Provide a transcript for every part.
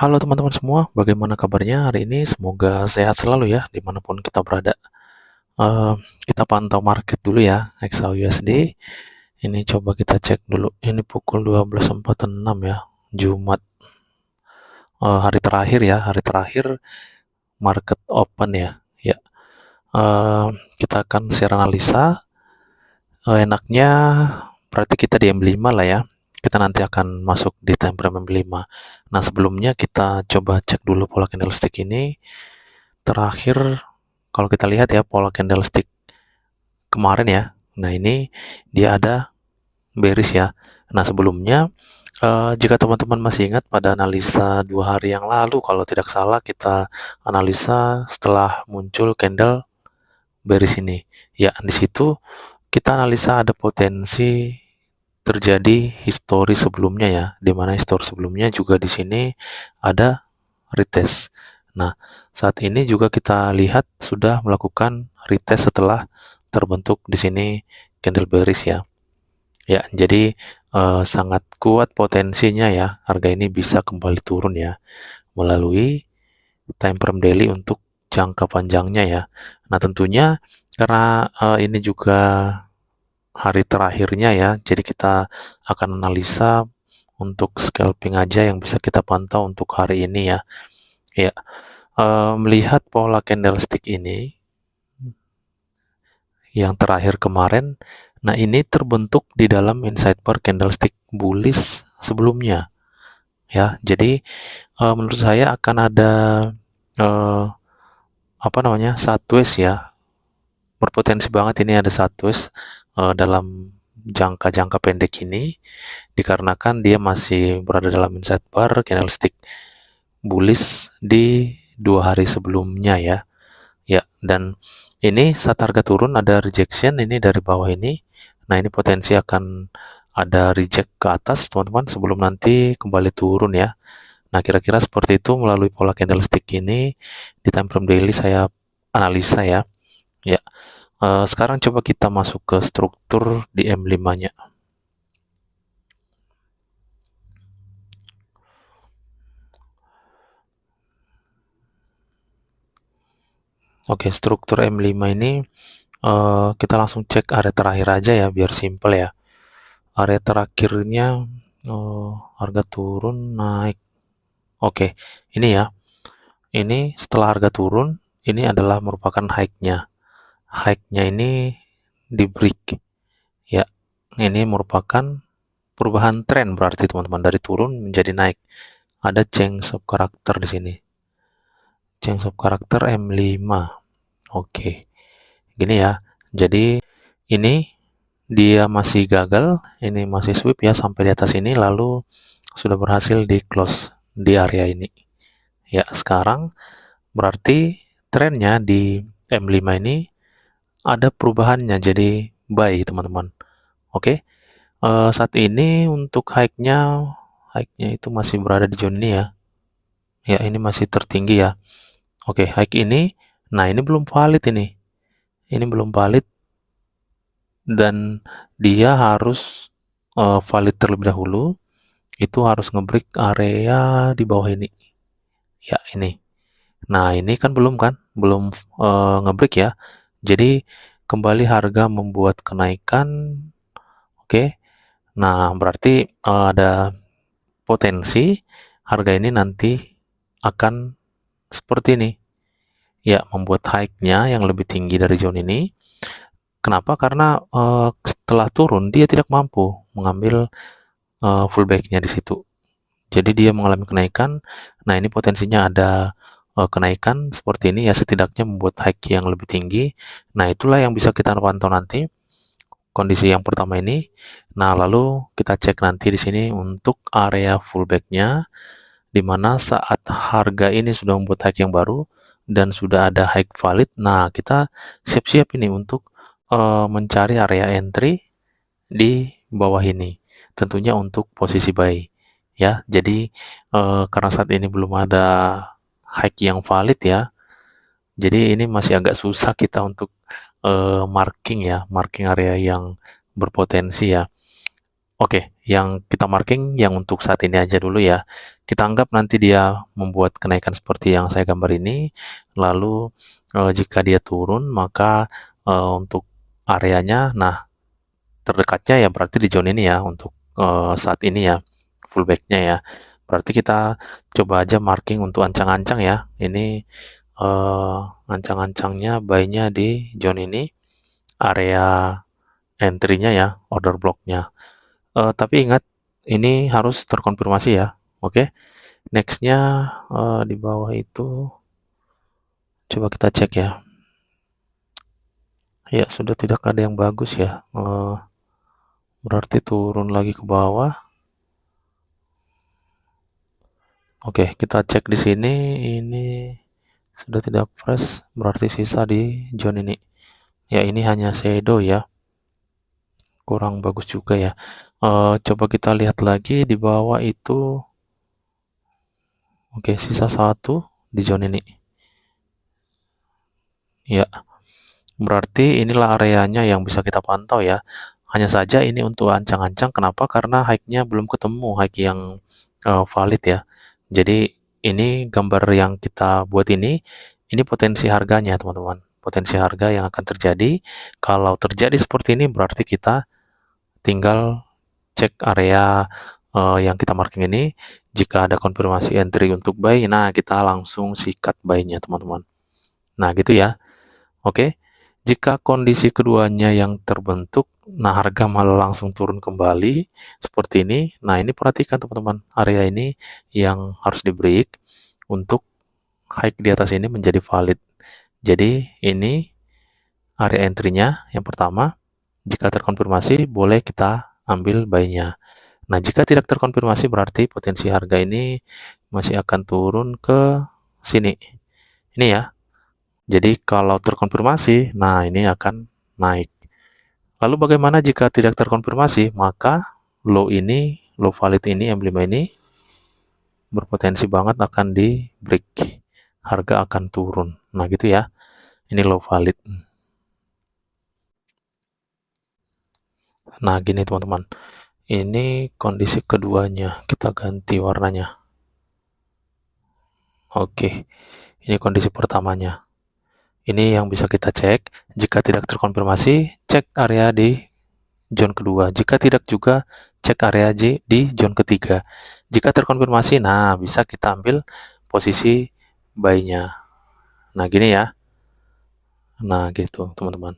Halo teman-teman semua, bagaimana kabarnya hari ini? Semoga sehat selalu ya, dimanapun kita berada. Eh, kita pantau market dulu ya, XAUUSD. Ini coba kita cek dulu. Ini pukul 12.46 ya, Jumat. Hari terakhir ya, hari terakhir market open ya. Ya, eh, kita akan share analisa. Enaknya berarti kita di M5 lah ya. Kita nanti akan masuk di time frame M5. Nah, sebelumnya kita coba cek dulu pola candlestick ini. Terakhir kalau kita lihat ya pola candlestick kemarin ya. Nah, ini dia ada bearish ya. Nah, sebelumnya jika teman-teman masih ingat pada analisa 2 hari yang lalu, kalau tidak salah kita analisa setelah muncul candle bearish ini. Ya, di situ kita analisa ada potensi terjadi histori sebelumnya ya, di mana histori sebelumnya juga di sini ada retest. Nah, saat ini juga kita lihat sudah melakukan retest setelah terbentuk di sini candle bearish ya. Ya, jadi sangat kuat potensinya ya, harga ini bisa kembali turun ya melalui time frame daily untuk jangka panjangnya ya. Nah, tentunya karena ini juga hari terakhirnya ya, jadi kita akan analisa untuk scalping aja yang bisa kita pantau untuk hari ini ya. Ya, melihat pola candlestick ini yang terakhir kemarin, nah ini terbentuk di dalam inside bar candlestick bullish sebelumnya ya. Jadi menurut saya akan ada eh, apa namanya sideways ya, berpotensi banget ini ada sideways dalam jangka-jangka pendek ini dikarenakan dia masih berada dalam inside bar candlestick bullish di 2 hari sebelumnya ya. Ya, dan ini saat harga turun ada rejection ini dari bawah ini. Nah, ini potensi akan ada reject ke atas, teman-teman, sebelum nanti kembali turun ya. Nah, kira-kira seperti itu melalui pola candlestick ini di time frame daily saya analisa ya. Ya, sekarang coba kita masuk ke struktur di M5-nya. Oke, struktur M5 ini kita langsung cek area terakhir aja ya biar simple ya. Area terakhirnya harga turun naik. Oke, ini ya. Ini setelah harga turun, ini adalah merupakan high-nya. High-nya ini di break. Ya, ini merupakan perubahan tren berarti teman-teman dari turun menjadi naik. Ada change of character di sini. Change of character M5. Oke. Gini ya. Jadi ini dia masih gagal, ini masih sweep ya sampai di atas ini lalu sudah berhasil di close di area ini. Ya, sekarang berarti trennya di M5 ini ada perubahannya jadi buy teman-teman. Oke. Saat ini untuk high-nya itu masih berada di zone ini ya. Ya, ini masih tertinggi ya. Oke, high ini, nah ini belum valid ini. Ini belum valid dan dia harus valid terlebih dahulu. Itu harus ngebreak area di bawah ini. Ya, ini. Nah, ini kan belum kan? Belum ngebreak ya. Jadi kembali harga membuat kenaikan. Oke. Nah, berarti ada potensi harga ini nanti akan seperti ini. Ya, membuat high-nya yang lebih tinggi dari zone ini. Kenapa? Karena setelah turun dia tidak mampu mengambil fullback-nya di situ. Jadi dia mengalami kenaikan. Nah, ini potensinya ada kenaikan seperti ini ya, setidaknya membuat high yang lebih tinggi. Nah, itulah yang bisa kita pantau nanti kondisi yang pertama ini. Nah, lalu kita cek nanti di sini untuk area fullback-nya di mana saat harga ini sudah membuat high yang baru dan sudah ada high valid. Nah, kita siap-siap ini untuk mencari area entry di bawah ini. Tentunya untuk posisi buy ya. Jadi karena saat ini belum ada high yang valid ya. Jadi ini masih agak susah kita untuk marking ya, marking area yang berpotensi ya. Oke, yang kita marking yang untuk saat ini aja dulu ya. Kita anggap nanti dia membuat kenaikan seperti yang saya gambar ini, lalu jika dia turun maka untuk areanya, nah terdekatnya ya berarti di zone ini ya untuk saat ini ya, fullbacknya ya. Berarti kita coba aja marking untuk ancang-ancang ya. Ini ancang-ancangnya buy-nya di zone ini, area entry-nya ya, order block-nya. Tapi ingat, ini harus terkonfirmasi ya, oke. Next-nya, di bawah itu coba kita cek ya. Ya, sudah tidak ada yang bagus ya, berarti turun lagi ke bawah. Oke, kita cek di sini, ini sudah tidak fresh, berarti sisa di zone ini. Ya, ini hanya shadow ya, kurang bagus juga ya. Coba kita lihat lagi di bawah itu, oke, sisa satu di zone ini. Ya, berarti inilah areanya yang bisa kita pantau ya. Hanya saja ini untuk ancang-ancang, kenapa? Karena hike-nya belum ketemu, hike yang valid ya. Jadi ini gambar yang kita buat ini potensi harganya teman-teman. Potensi harga yang akan terjadi. Kalau terjadi seperti ini berarti kita tinggal cek area yang kita marking ini. Jika ada konfirmasi entry untuk buy, nah kita langsung sikat buy-nya teman-teman. Nah gitu ya. Oke, jika kondisi keduanya yang terbentuk, nah harga malah langsung turun kembali seperti ini. Nah, ini perhatikan teman-teman, area ini yang harus di-break untuk hike di atas ini menjadi valid. Jadi, ini area entry-nya yang pertama. Jika terkonfirmasi, boleh kita ambil buy-nya. Nah, jika tidak terkonfirmasi, berarti potensi harga ini masih akan turun ke sini. Ini ya. Jadi kalau terkonfirmasi, nah ini akan naik. Lalu bagaimana jika tidak terkonfirmasi? Maka low valid ini, M5 ini berpotensi banget akan di break. Harga akan turun. Nah gitu ya. Ini low valid. Nah gini teman-teman. Ini kondisi keduanya. Kita ganti warnanya. Oke. Ini kondisi pertamanya. Ini yang bisa kita cek. Jika tidak terkonfirmasi, cek area di zone kedua. Jika tidak juga, cek area di zone ketiga. Jika terkonfirmasi, nah bisa kita ambil posisi buy-nya. Nah gini ya. Nah gitu teman-teman.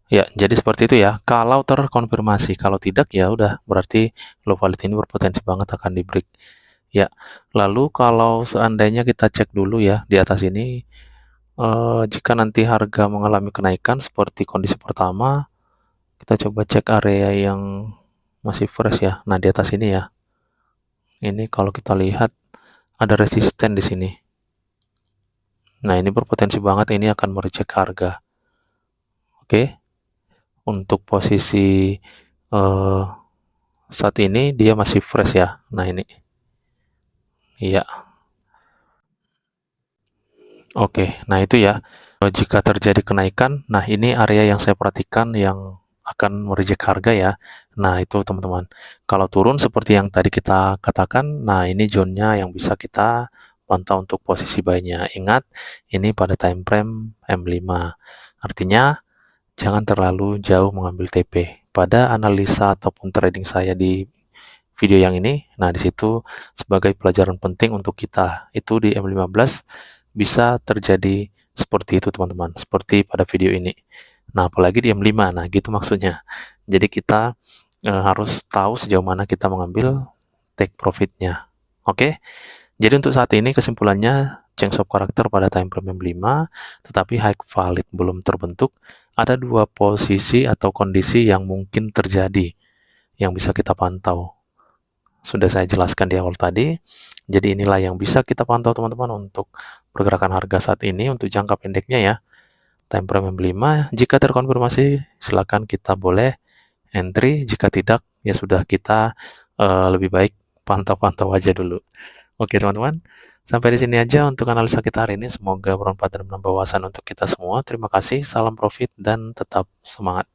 Ya, jadi seperti itu ya. Kalau terkonfirmasi, kalau tidak ya udah berarti low valid ini berpotensi banget akan di break. Ya, lalu kalau seandainya kita cek dulu ya di atas ini, jika nanti harga mengalami kenaikan seperti kondisi pertama, kita coba cek area yang masih fresh ya. Nah, di atas ini ya. Ini kalau kita lihat ada resisten di sini. Nah, ini berpotensi banget ini akan merecek harga. Oke. Untuk posisi saat ini dia masih fresh ya. Nah, ini. Iya. Oke. Nah, itu ya. Jika terjadi kenaikan, nah ini area yang saya perhatikan yang akan mereject harga ya. Nah, itu teman-teman. Kalau turun seperti yang tadi kita katakan, nah ini zone-nya yang bisa kita pantau untuk posisi buy-nya. Ingat, ini pada time frame M5. Artinya, jangan terlalu jauh mengambil TP. Pada analisa ataupun trading saya di video yang ini, nah di situ sebagai pelajaran penting untuk kita, itu di M15 bisa terjadi seperti itu teman-teman, seperti pada video ini. Nah, apalagi di M5, nah gitu maksudnya. Jadi kita harus tahu sejauh mana kita mengambil take profitnya. Oke, jadi untuk saat ini kesimpulannya, change of character pada time frame M5, tetapi high valid belum terbentuk. Ada dua posisi atau kondisi yang mungkin terjadi yang bisa kita pantau. Sudah saya jelaskan di awal tadi. Jadi inilah yang bisa kita pantau teman-teman untuk pergerakan harga saat ini untuk jangka pendeknya ya. Time frame M5, jika terkonfirmasi silakan kita boleh entry, jika tidak ya sudah kita lebih baik pantau-pantau aja dulu. Oke teman-teman, sampai di sini aja untuk analisa kita hari ini. Semoga bermanfaat dan menambah wawasan untuk kita semua. Terima kasih, salam profit dan tetap semangat.